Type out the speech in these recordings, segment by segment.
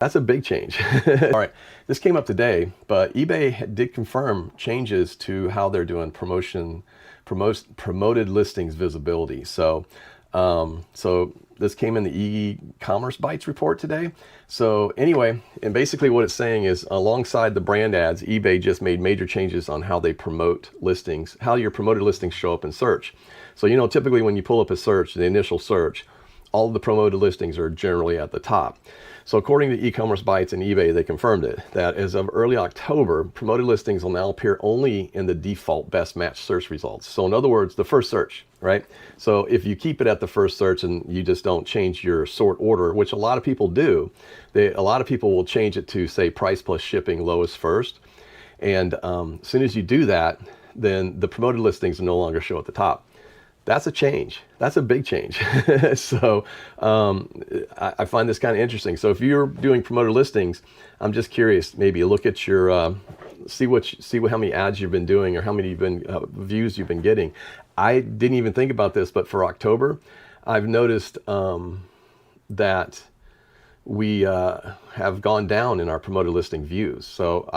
That's a big change. All right, this came up today, but eBay did confirm changes to how they're doing promoted listings visibility. So this came in the e-commerce bites report today. So anyway, and basically what it's saying is alongside the brand ads, eBay just made major changes on how they promote listings, how your promoted listings show up in search. So, you know, typically when you pull up a search, the initial search, all of the promoted listings are generally at the top. So according to e-commerce bites and eBay, they confirmed it, that as of early October, promoted listings will now appear only in the default best match search results. So in other words, the first search, right? So if you keep it at the first search and you just don't change your sort order, which a lot of people do, a lot of people will change it to say price plus shipping lowest first. And as soon as you do that, then the promoted listings no longer show at the top. That's a change. That's a big change. So I find this kind of interesting. So if you're doing promoted listings, I'm just curious, maybe look at your, see how many ads you've been doing or how many views you've been getting. I didn't even think about this, but for October, I've noticed that we have gone down in our promoted listing views. So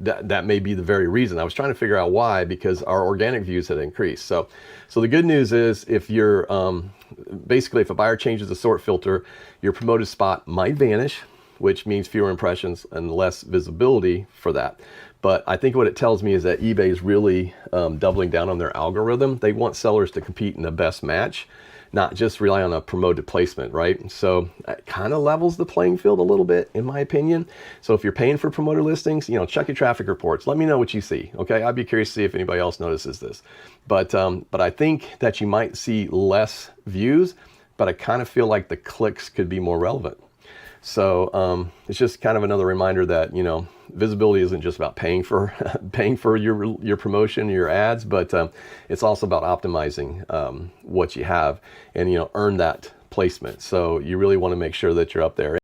that may be the very reason. I was trying to figure out why, because our organic views had increased. So the good news is if you're, basically if a buyer changes the sort filter, your promoted spot might vanish, which means fewer impressions and less visibility for that. But I think what it tells me is that eBay is really doubling down on their algorithm. They want sellers to compete in the best match, not just rely on a promoted placement, right? So it kind of levels the playing field a little bit, in my opinion. So if you're paying for promoted listings, you know, check your traffic reports. Let me know what you see, okay? I'd be curious to see if anybody else notices this. But I think that you might see less views, but I kind of feel like the clicks could be more relevant. So it's just kind of another reminder that, you know, visibility isn't just about paying for your promotion, your ads, but it's also about optimizing what you have and, you know, earn that placement. So you really want to make sure that you're up there.